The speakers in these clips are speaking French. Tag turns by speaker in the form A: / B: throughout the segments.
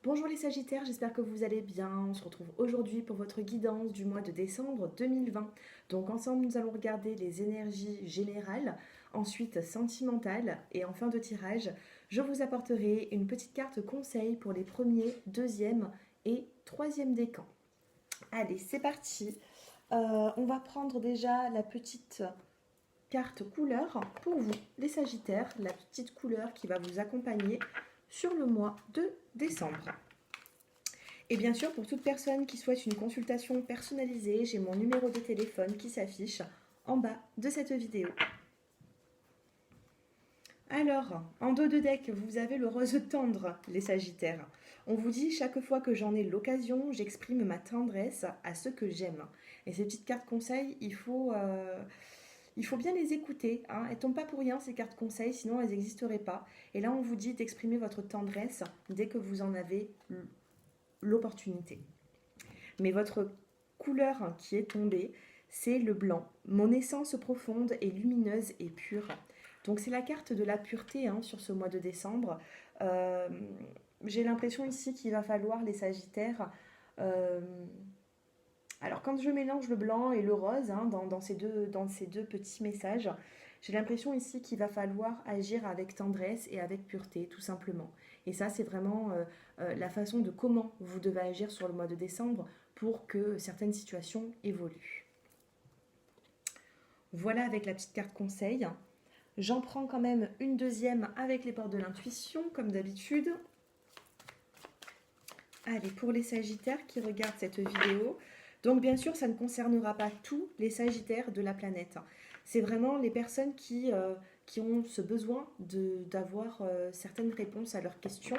A: Bonjour les Sagittaires, j'espère que vous allez bien. On se retrouve aujourd'hui pour votre guidance du mois de décembre 2020. Donc ensemble, nous allons regarder les énergies générales, ensuite sentimentales et en fin de tirage, je vous apporterai une petite carte conseil pour les premiers, deuxième et troisième décans. Allez, c'est parti. On va prendre déjà la petite carte couleur pour vous, les Sagittaires, la petite couleur qui va vous accompagner sur le mois de décembre. Et bien sûr, pour toute personne qui souhaite une consultation personnalisée, j'ai mon numéro de téléphone qui s'affiche en bas de cette vidéo. Alors, en dos de deck, vous avez le rose tendre, les Sagittaires. On vous dit, chaque fois que j'en ai l'occasion, j'exprime ma tendresse à ceux que j'aime. Et ces petites cartes conseils, il faut bien les écouter. Hein. Elles ne tombent pas pour rien, ces cartes conseils, sinon elles n'existeraient pas. Et là, on vous dit d'exprimer votre tendresse dès que vous en avez l'opportunité. Mais votre couleur qui est tombée, c'est le blanc. Mon essence profonde est lumineuse et pure. Donc c'est la carte de la pureté sur ce mois de décembre. Euh, J'ai l'impression ici qu'il va falloir les Sagittaires. euh, alors quand je mélange le blanc et le rose dans ces deux petits messages, j'ai l'impression ici qu'il va falloir agir avec tendresse et avec pureté, tout simplement. Et ça, c'est vraiment la façon de comment vous devez agir sur le mois de décembre pour que certaines situations évoluent. Voilà avec la petite carte conseil. J'en prends quand même une deuxième avec les portes de l'intuition, comme d'habitude. Allez, pour les Sagittaires qui regardent cette vidéo, donc bien sûr, ça ne concernera pas tous les Sagittaires de la planète. C'est vraiment les personnes qui ont ce besoin d'avoir certaines réponses à leurs questions.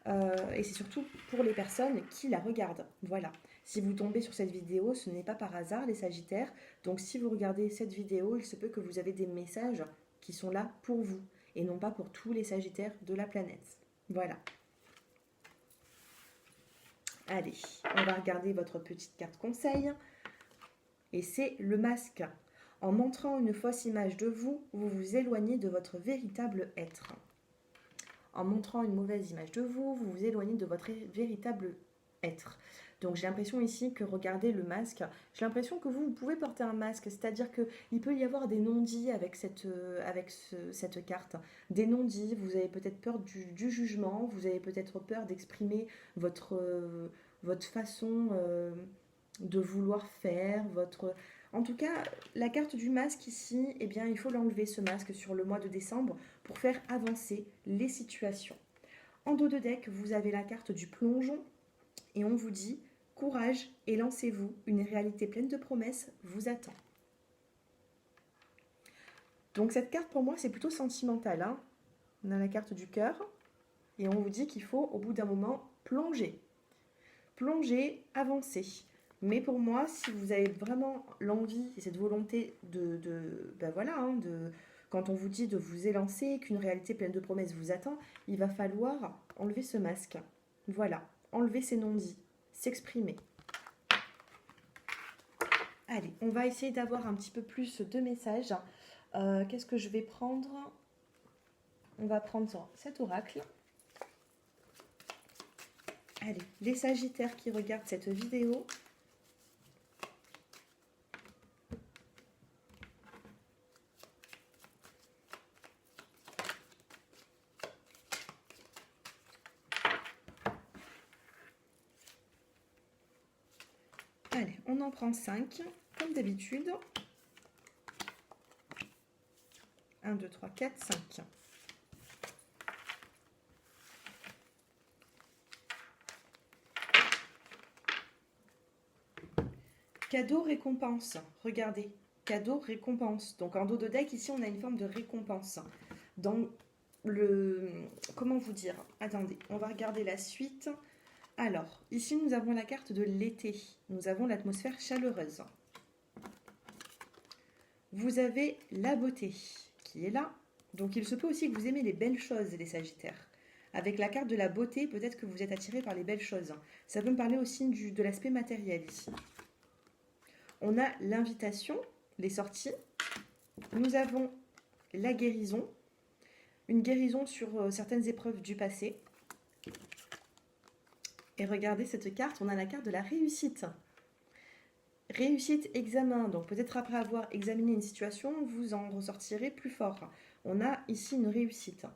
A: Et c'est surtout pour les personnes qui la regardent. Voilà. Si vous tombez sur cette vidéo, ce n'est pas par hasard, les Sagittaires. Donc si vous regardez cette vidéo, il se peut que vous avez des messages qui sont là pour vous et non pas pour tous les Sagittaires de la planète. Voilà. Allez, on va regarder votre petite carte conseil. Et c'est le masque. En montrant une fausse image de vous, vous vous éloignez de votre véritable être. En montrant une mauvaise image de vous, vous vous éloignez de votre véritable être. Donc j'ai l'impression ici que regardez le masque, j'ai l'impression que vous pouvez porter un masque, c'est-à-dire qu'il peut y avoir des non-dits avec cette carte. Des non-dits, vous avez peut-être peur du jugement, vous avez peut-être peur d'exprimer votre façon de vouloir faire, En tout cas, la carte du masque ici, eh bien, il faut l'enlever ce masque sur le mois de décembre pour faire avancer les situations. En dos de deck, vous avez la carte du plongeon et on vous dit courage et lancez-vous, une réalité pleine de promesses vous attend. Donc cette carte pour moi c'est plutôt sentimental. On a la carte du cœur et on vous dit qu'il faut au bout d'un moment plonger. Plonger, avancer. Mais pour moi, si vous avez vraiment l'envie et cette volonté quand on vous dit de vous élancer, qu'une réalité pleine de promesses vous attend, il va falloir enlever ce masque. Voilà, enlever ces non-dits, s'exprimer. Allez, on va essayer d'avoir un petit peu plus de messages. Qu'est-ce que je vais prendre? On va prendre cet oracle. Allez, les Sagittaires qui regardent cette vidéo, allez, on en prend 5, comme d'habitude. 1, 2, 3, 4, 5. Cadeau, récompense. Regardez, cadeau, récompense. Donc en dos de deck, ici, on a une forme de récompense. Dans le... Comment vous dire? Attendez, on va regarder la suite. Alors, ici, nous avons la carte de l'été. Nous avons l'atmosphère chaleureuse. Vous avez la beauté qui est là. Donc il se peut aussi que vous aimez les belles choses, les Sagittaires. Avec la carte de la beauté, peut-être que vous êtes attiré par les belles choses. Ça peut me parler aussi de l'aspect matériel ici. On a l'invitation, les sorties. Nous avons la guérison. Une guérison sur certaines épreuves du passé. Et regardez cette carte, on a la carte de la réussite. Réussite, examen. Donc peut-être après avoir examiné une situation, vous en ressortirez plus fort. On a ici une réussite.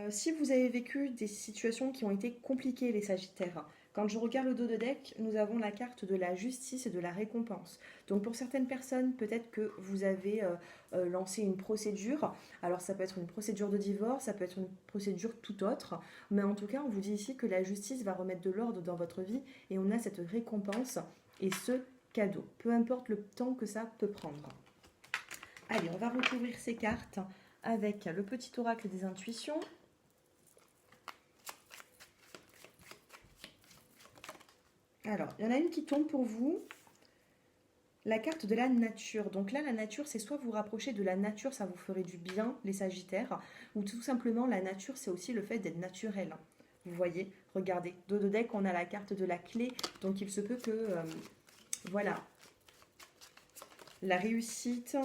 A: Si vous avez vécu des situations qui ont été compliquées, les Sagittaires, quand je regarde le dos de deck, nous avons la carte de la justice et de la récompense. Donc pour certaines personnes, peut-être que vous avez lancé une procédure. Alors ça peut être une procédure de divorce, ça peut être une procédure tout autre. Mais en tout cas, on vous dit ici que la justice va remettre de l'ordre dans votre vie et on a cette récompense et ce cadeau. Peu importe le temps que ça peut prendre. Allez, on va recouvrir ces cartes avec le petit oracle des intuitions. Alors, il y en a une qui tombe pour vous. La carte de la nature. Donc là, la nature, c'est soit vous rapprocher de la nature, ça vous ferait du bien, les Sagittaires, ou tout simplement, la nature, c'est aussi le fait d'être naturel. Vous voyez, regardez, dos de deck, on a la carte de la clé, donc il se peut que, voilà, la réussite,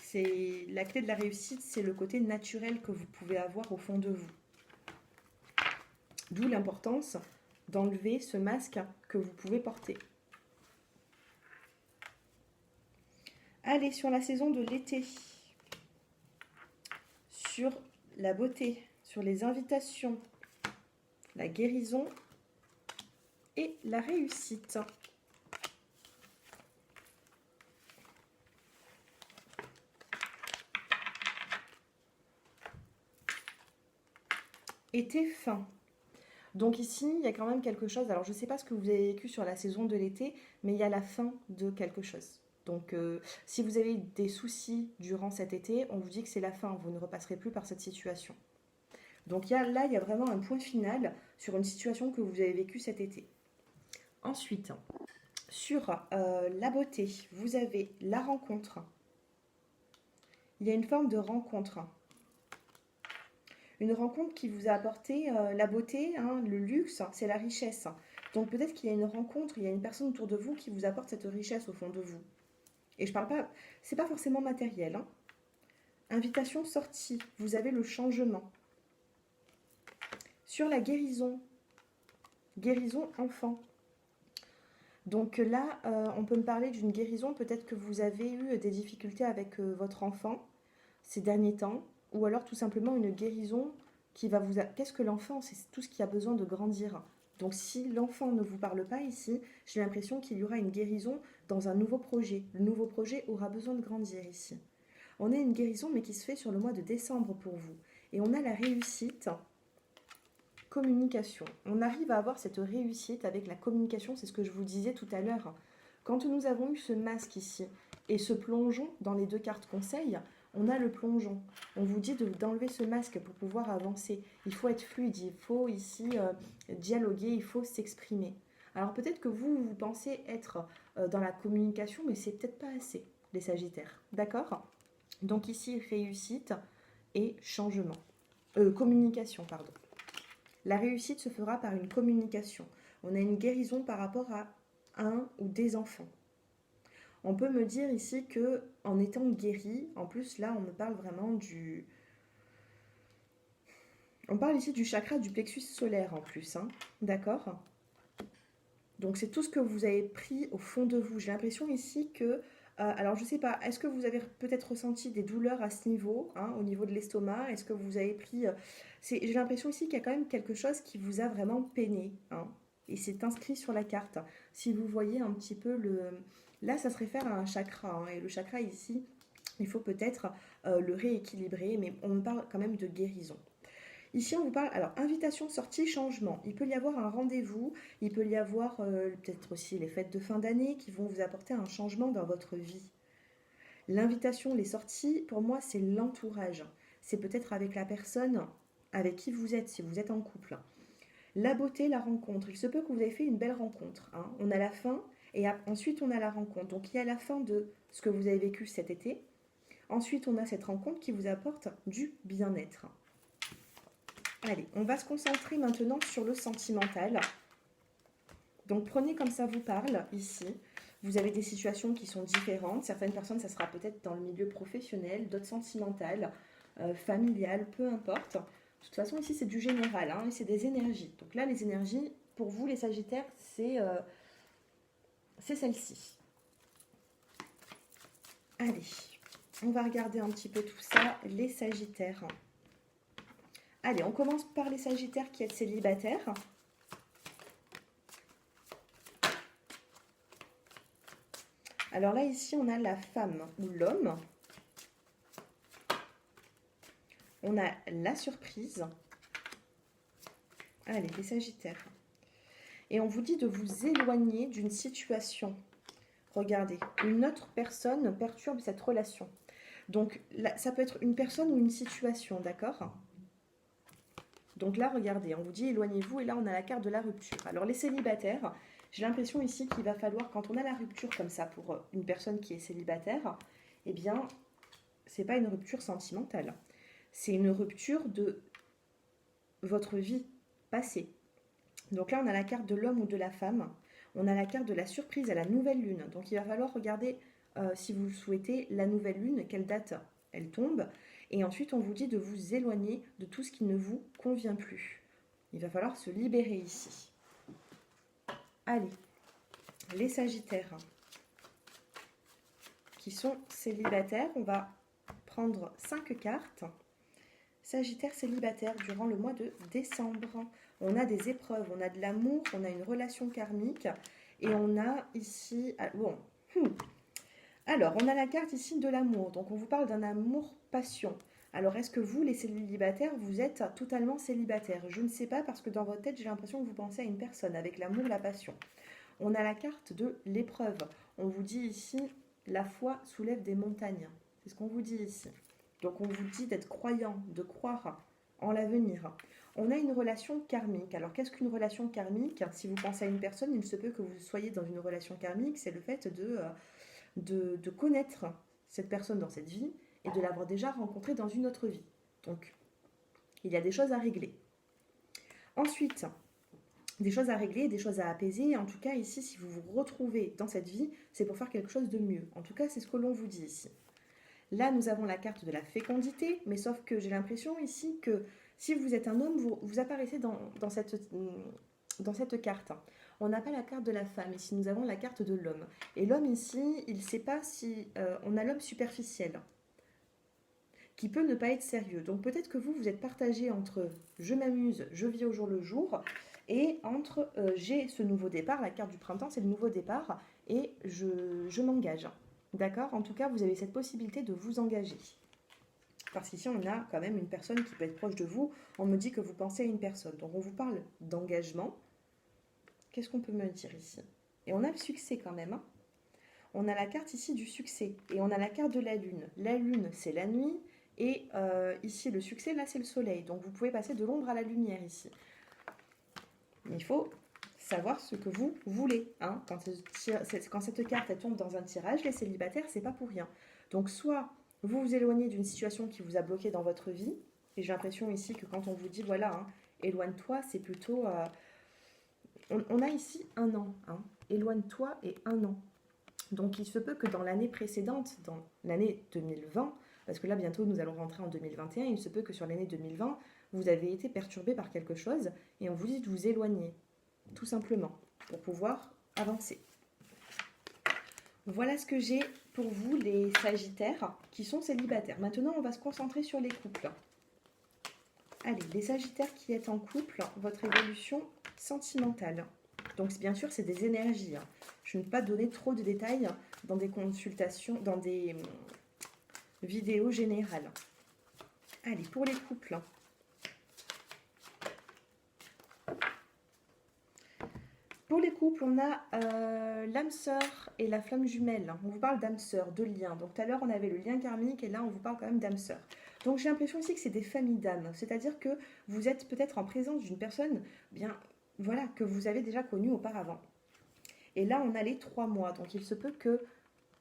A: c'est la clé de la réussite, c'est le côté naturel que vous pouvez avoir au fond de vous. D'où l'importance d'enlever ce masque que vous pouvez porter. Allez, sur la saison de l'été, sur la beauté, sur les invitations, la guérison et la réussite. Été fin. Donc ici, il y a quand même quelque chose. Alors, je ne sais pas ce que vous avez vécu sur la saison de l'été, mais il y a la fin de quelque chose. Donc, si vous avez des soucis durant cet été, on vous dit que c'est la fin. Vous ne repasserez plus par cette situation. Donc là, il y a vraiment un point final sur une situation que vous avez vécue cet été. Ensuite, sur la beauté, vous avez la rencontre. Il y a une forme de rencontre. Une rencontre qui vous a apporté la beauté, hein, le luxe, c'est la richesse. Donc peut-être qu'il y a une rencontre, il y a une personne autour de vous qui vous apporte cette richesse au fond de vous. Et je parle pas, c'est pas forcément matériel. Hein. Invitation sortie, vous avez le changement. Sur la guérison, guérison enfant. Donc là, on peut me parler d'une guérison, peut-être que vous avez eu des difficultés avec votre enfant ces derniers temps, ou alors tout simplement une guérison qui va vous... Qu'est-ce que l'enfant? C'est tout ce qui a besoin de grandir. Donc si l'enfant ne vous parle pas ici, j'ai l'impression qu'il y aura une guérison dans un nouveau projet. Le nouveau projet aura besoin de grandir ici. On a une guérison mais qui se fait sur le mois de décembre pour vous. Et on a la réussite, communication. On arrive à avoir cette réussite avec la communication, c'est ce que je vous disais tout à l'heure. Quand nous avons eu ce masque ici et ce plongeon dans les deux cartes conseils, on a le plongeon. On vous dit d'enlever ce masque pour pouvoir avancer. Il faut être fluide, il faut ici dialoguer, il faut s'exprimer. Alors peut-être que vous pensez être dans la communication, mais c'est peut-être pas assez, les Sagittaires. D'accord? Donc ici, réussite et changement. Communication, pardon. La réussite se fera par une communication. On a une guérison par rapport à un ou des enfants. On peut me dire ici que en étant guéri, en plus là on me parle vraiment du... On parle ici du chakra du plexus solaire en plus, hein, d'accord? Donc c'est tout ce que vous avez pris au fond de vous. J'ai l'impression ici que... alors je ne sais pas, est-ce que vous avez peut-être ressenti des douleurs à ce niveau, hein, au niveau de l'estomac? Est-ce que vous avez pris... j'ai l'impression ici qu'il y a quand même quelque chose qui vous a vraiment peiné, hein, et c'est inscrit sur la carte. Si vous voyez un petit peu le... Là, ça se réfère à un chakra, hein, et le chakra ici, il faut peut-être le rééquilibrer, mais on me parle quand même de guérison. Ici, on vous parle, alors, invitation, sortie, changement. Il peut y avoir un rendez-vous, il peut y avoir peut-être aussi les fêtes de fin d'année qui vont vous apporter un changement dans votre vie. L'invitation, les sorties, pour moi, c'est l'entourage. C'est peut-être avec la personne avec qui vous êtes, si vous êtes en couple. La beauté, la rencontre. Il se peut que vous ayez fait une belle rencontre. Hein. On a la fin et ensuite on a la rencontre. Donc il y a la fin de ce que vous avez vécu cet été. Ensuite, on a cette rencontre qui vous apporte du bien-être. Allez, on va se concentrer maintenant sur le sentimental. Donc prenez comme ça vous parle ici. Vous avez des situations qui sont différentes. Certaines personnes, ça sera peut-être dans le milieu professionnel, d'autres sentimentales, familiales, peu importe. De toute façon, ici, c'est du général, hein, et c'est des énergies. Donc là, les énergies, pour vous, les Sagittaires, c'est celle-ci. Allez, on va regarder un petit peu tout ça, les Sagittaires. Allez, on commence par les Sagittaires qui êtes célibataires. Alors là, ici, on a la femme ou l'homme. On a la surprise. Allez, les Sagittaires. Et on vous dit de vous éloigner d'une situation. Regardez, une autre personne perturbe cette relation. Donc, là, ça peut être une personne ou une situation, d'accord? Donc là, regardez, on vous dit éloignez-vous et là, on a la carte de la rupture. Alors, les célibataires, j'ai l'impression ici qu'il va falloir, quand on a la rupture comme ça pour une personne qui est célibataire, eh bien, c'est pas une rupture sentimentale. C'est une rupture de votre vie passée. Donc là, on a la carte de l'homme ou de la femme. On a la carte de la surprise à la nouvelle lune. Donc, il va falloir regarder, si vous le souhaitez, la nouvelle lune, quelle date elle tombe. Et ensuite, on vous dit de vous éloigner de tout ce qui ne vous convient plus. Il va falloir se libérer ici. Allez, les Sagittaires qui sont célibataires, on va prendre 5 cartes. Sagittaire célibataire durant le mois de décembre. On a des épreuves, on a de l'amour, on a une relation karmique et on a ici... Bon. Alors, on a la carte ici de l'amour. Donc, on vous parle d'un amour-passion. Alors, est-ce que vous, les célibataires, vous êtes totalement célibataire? Je ne sais pas parce que dans votre tête, j'ai l'impression que vous pensez à une personne avec l'amour, la passion. On a la carte de l'épreuve. On vous dit ici, la foi soulève des montagnes. C'est ce qu'on vous dit ici. Donc, on vous dit d'être croyant, de croire en l'avenir. On a une relation karmique. Alors, qu'est-ce qu'une relation karmique? Si vous pensez à une personne, il se peut que vous soyez dans une relation karmique. C'est le fait de connaître cette personne dans cette vie et de l'avoir déjà rencontrée dans une autre vie. Donc, il y a des choses à régler. Ensuite, des choses à régler, des choses à apaiser. En tout cas, ici, si vous vous retrouvez dans cette vie, c'est pour faire quelque chose de mieux. En tout cas, c'est ce que l'on vous dit ici. Là, nous avons la carte de la fécondité, mais sauf que j'ai l'impression ici que si vous êtes un homme, vous apparaissez dans cette carte. On n'a pas la carte de la femme, ici nous avons la carte de l'homme. Et l'homme ici, il ne sait pas si... on a l'homme superficiel, qui peut ne pas être sérieux. Donc peut-être que vous êtes partagé entre je m'amuse, je vis au jour le jour, et entre j'ai ce nouveau départ, la carte du printemps, c'est le nouveau départ, et je m'engage. D'accord? En tout cas, vous avez cette possibilité de vous engager. Parce qu'ici, on a quand même une personne qui peut être proche de vous. On me dit que vous pensez à une personne. Donc, on vous parle d'engagement. Qu'est-ce qu'on peut me dire ici? Et on a le succès quand même. Hein. On a la carte ici du succès. Et on a la carte de la lune. La lune, c'est la nuit. Et ici, le succès, là, c'est le soleil. Donc, vous pouvez passer de l'ombre à la lumière ici. Mais il faut savoir ce que vous voulez. Hein. Quand cette carte elle tombe dans un tirage, les célibataires, c'est pas pour rien. Donc, soit vous vous éloignez d'une situation qui vous a bloqué dans votre vie, et j'ai l'impression ici que quand on vous dit, voilà, hein, éloigne-toi, c'est plutôt... on a ici un an. Hein. Éloigne-toi et un an. Donc, il se peut que dans l'année précédente, dans l'année 2020, parce que là, bientôt, nous allons rentrer en 2021, il se peut que sur l'année 2020, vous avez été perturbé par quelque chose, et on vous dit de vous éloigner, tout simplement, pour pouvoir avancer. Voilà ce que j'ai pour vous, les Sagittaires, qui sont célibataires. Maintenant, on va se concentrer sur les couples. Allez, les Sagittaires qui êtes en couple, votre évolution sentimentale. Donc, bien sûr, c'est des énergies. Hein. Je ne vais pas donner trop de détails dans des consultations, dans des vidéos générales. Allez, pour les couples. Pour les couples, on a l'âme sœur et la flamme jumelle. On vous parle d'âme sœur, de lien. Donc tout à l'heure, on avait le lien karmique et là, on vous parle quand même d'âme sœur. Donc j'ai l'impression ici que c'est des familles d'âmes. C'est-à-dire que vous êtes peut-être en présence d'une personne bien, voilà, que vous avez déjà connue auparavant. Et là, on a les 3 mois. Donc il se peut que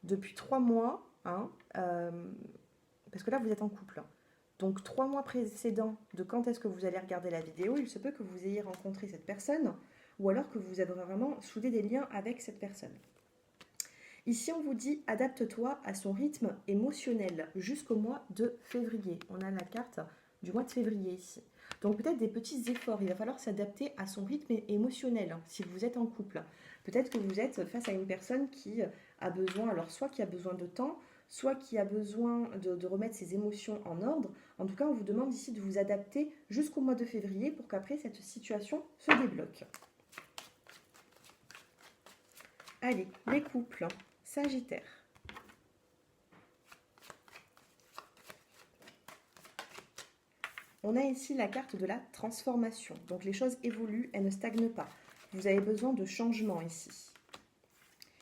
A: depuis 3 mois, hein, parce que là, vous êtes en couple. Donc 3 mois précédents de quand est-ce que vous allez regarder la vidéo, il se peut que vous ayez rencontré cette personne ou alors que vous avez vraiment soudé des liens avec cette personne. Ici, on vous dit « Adapte-toi à son rythme émotionnel jusqu'au mois de février ». On a la carte du mois de février ici. Donc peut-être des petits efforts, il va falloir s'adapter à son rythme émotionnel hein, si vous êtes en couple. Peut-être que vous êtes face à une personne qui a besoin, alors soit qui a besoin de temps, soit qui a besoin de remettre ses émotions en ordre. En tout cas, on vous demande ici de vous adapter jusqu'au mois de février pour qu'après cette situation se débloque. Allez, les couples, Sagittaire. On a ici la carte de la transformation. Donc les choses évoluent, elles ne stagnent pas. Vous avez besoin de changement ici.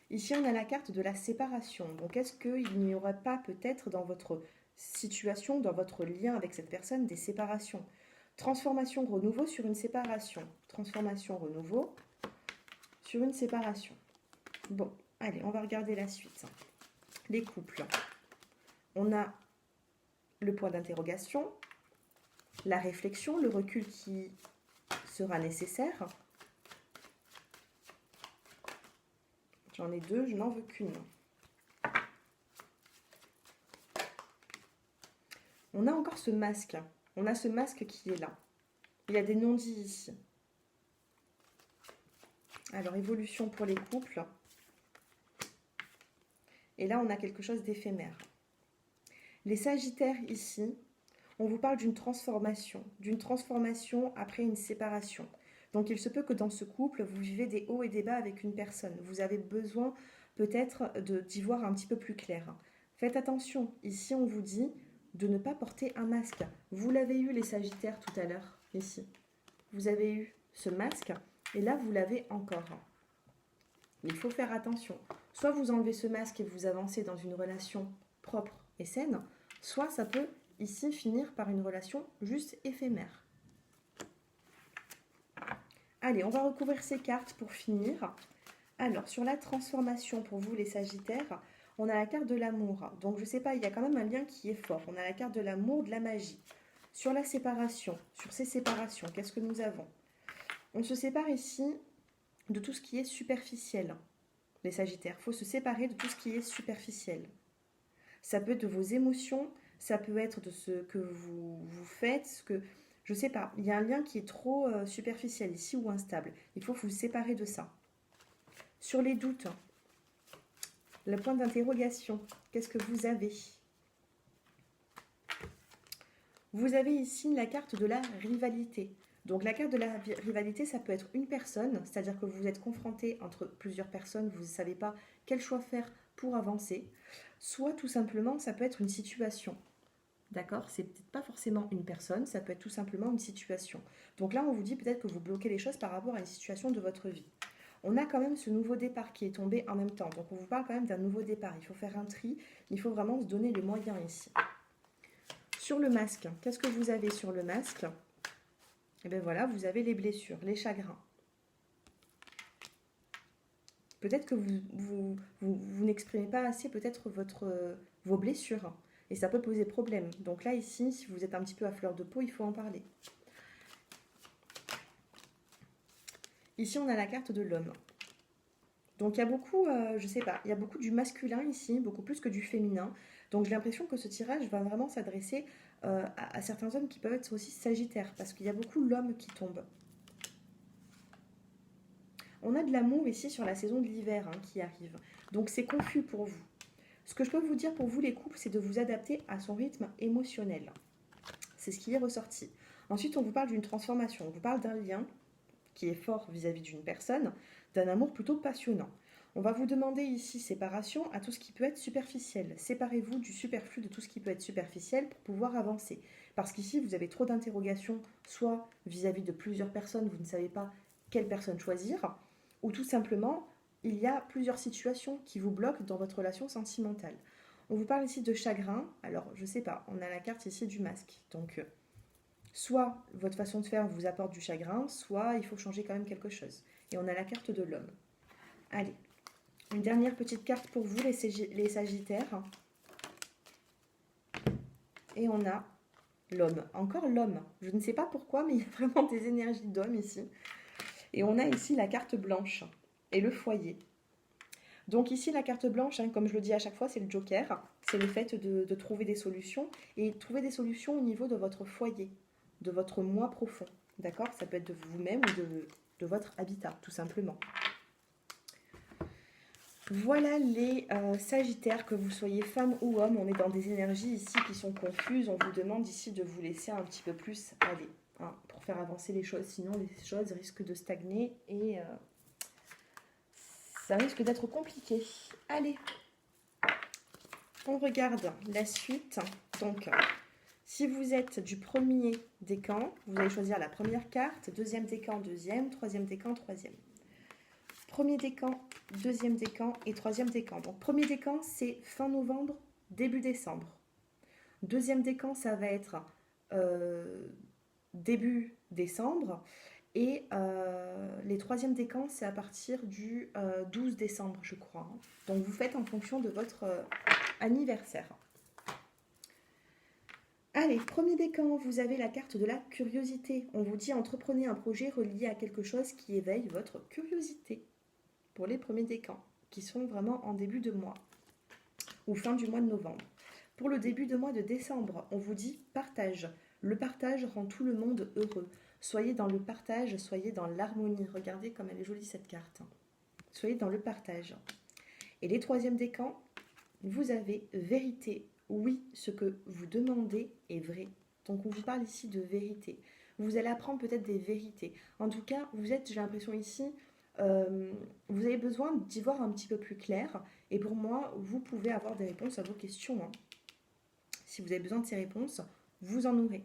A: Ici, on a la carte de la séparation. Donc est-ce qu'il n'y aurait pas peut-être dans votre situation, dans votre lien avec cette personne, des séparations? Transformation, renouveau sur une séparation. Transformation, renouveau sur une séparation. Bon, allez, on va regarder la suite. Les couples. On a le point d'interrogation, la réflexion, le recul qui sera nécessaire. J'en ai deux, je n'en veux qu'une. On a encore ce masque. On a ce masque qui est là. Il y a des non-dits ici. Alors, évolution pour les couples. Et là, on a quelque chose d'éphémère. Les Sagittaires ici, on vous parle d'une transformation après une séparation. Donc il se peut que dans ce couple, vous vivez des hauts et des bas avec une personne. Vous avez besoin peut-être d'y voir un petit peu plus clair. Faites attention, ici on vous dit de ne pas porter un masque. Vous l'avez eu les Sagittaires tout à l'heure, ici. Vous avez eu ce masque et là vous l'avez encore. Il faut faire attention. Soit vous enlevez ce masque et vous avancez dans une relation propre et saine, soit ça peut ici finir par une relation juste éphémère. Allez, on va recouvrir ces cartes pour finir. Alors, sur la transformation pour vous les Sagittaires, on a la carte de l'amour. Donc, je ne sais pas, il y a quand même un lien qui est fort. On a la carte de l'amour, de la magie. Sur la séparation, sur ces séparations, qu'est-ce que nous avons? On se sépare ici de tout ce qui est superficiel. Les Sagittaires, il faut se séparer de tout ce qui est superficiel. Ça peut être de vos émotions, ça peut être de ce que vous faites, ce que... Je sais pas, il y a un lien qui est trop superficiel ici ou instable. Il faut vous séparer de ça. Sur les doutes, le point d'interrogation, qu'est-ce que vous avez? Vous avez ici la carte de la rivalité. Donc la carte de la rivalité, ça peut être une personne, c'est-à-dire que vous êtes confronté entre plusieurs personnes, vous ne savez pas quel choix faire pour avancer. Soit tout simplement, ça peut être une situation. D'accord? C'est peut-être pas forcément une personne, ça peut être tout simplement une situation. Donc là, on vous dit peut-être que vous bloquez les choses par rapport à une situation de votre vie. On a quand même ce nouveau départ qui est tombé en même temps. Donc on vous parle quand même d'un nouveau départ. Il faut faire un tri, il faut vraiment se donner les moyens ici. Sur le masque, qu'est-ce que vous avez sur le masque? Et bien voilà, vous avez les blessures, les chagrins. Peut-être que vous n'exprimez pas assez peut-être vos blessures. Et ça peut poser problème. Donc là, ici, si vous êtes un petit peu à fleur de peau, il faut en parler. Ici, on a la carte de l'homme. Donc il y a beaucoup, je sais pas, il y a beaucoup du masculin ici, beaucoup plus que du féminin. Donc j'ai l'impression que ce tirage va vraiment s'adresser à certains hommes qui peuvent être aussi sagittaires, parce qu'il y a beaucoup l'homme qui tombe. On a de l'amour ici sur la saison de l'hiver hein, qui arrive. Donc c'est confus pour vous. Ce que je peux vous dire pour vous les couples, c'est de vous adapter à son rythme émotionnel. C'est ce qui est ressorti. Ensuite, on vous parle d'une transformation. On vous parle d'un lien qui est fort vis-à-vis d'une personne, d'un amour plutôt passionnant. On va vous demander ici séparation à tout ce qui peut être superficiel. Séparez-vous du superflu de tout ce qui peut être superficiel pour pouvoir avancer. Parce qu'ici, vous avez trop d'interrogations, soit vis-à-vis de plusieurs personnes, vous ne savez pas quelle personne choisir, ou tout simplement, il y a plusieurs situations qui vous bloquent dans votre relation sentimentale. On vous parle ici de chagrin. Alors, je ne sais pas, on a la carte ici du masque. Donc, soit votre façon de faire vous apporte du chagrin, soit il faut changer quand même quelque chose. Et on a la carte de l'homme. Allez, une dernière petite carte pour vous, les Sagittaires. Et on a l'homme. Encore l'homme. Je ne sais pas pourquoi, mais il y a vraiment des énergies d'homme ici. Et on a ici la carte blanche et le foyer. Donc ici, la carte blanche, hein, comme je le dis à chaque fois, c'est le joker. C'est le fait de trouver des solutions. Et trouver des solutions au niveau de votre foyer. de votre moi profond. D'accord? Ça peut être de vous-même ou de votre habitat, tout simplement. Voilà les Sagittaires, que vous soyez femme ou homme, on est dans des énergies ici qui sont confuses. On vous demande ici de vous laisser un petit peu plus aller, hein, pour faire avancer les choses. Sinon, les choses risquent de stagner et ça risque d'être compliqué. Allez, on regarde la suite. Donc, si vous êtes du premier décan, vous allez choisir la première carte, deuxième décan, deuxième, troisième décan, troisième. Premier décan, deuxième décan et troisième décan. Donc, premier décan, c'est fin novembre, début décembre. Deuxième décan, ça va être début décembre. Et les troisièmes décans, c'est à partir du 12 décembre, je crois. Donc, vous faites en fonction de votre anniversaire. Allez, premier décan, vous avez la carte de la curiosité. On vous dit entreprenez un projet relié à quelque chose qui éveille votre curiosité. Pour les premiers décans, qui sont vraiment en début de mois ou fin du mois de novembre. Pour le début de mois de décembre, on vous dit partage. Le partage rend tout le monde heureux. Soyez dans le partage, soyez dans l'harmonie. Regardez comme elle est jolie cette carte. Soyez dans le partage. Et les troisièmes décans, vous avez vérité. Oui, ce que vous demandez est vrai. Donc on vous parle ici de vérité. Vous allez apprendre peut-être des vérités. En tout cas, vous êtes, j'ai l'impression ici, vous avez besoin d'y voir un petit peu plus clair. Et pour moi, vous pouvez avoir des réponses à vos questions, hein. Si vous avez besoin de ces réponses, vous en aurez.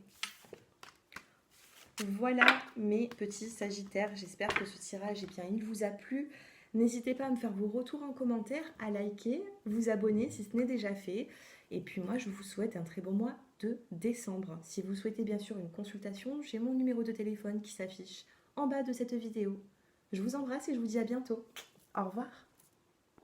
A: Voilà mes petits Sagittaires. J'espère que ce tirage, il vous a plu. N'hésitez pas à me faire vos retours en commentaire, à liker, vous abonner si ce n'est déjà fait. Et puis moi, je vous souhaite un très bon mois de décembre. Si vous souhaitez bien sûr une consultation, j'ai mon numéro de téléphone qui s'affiche en bas de cette vidéo. Je vous embrasse et je vous dis à bientôt. Au revoir.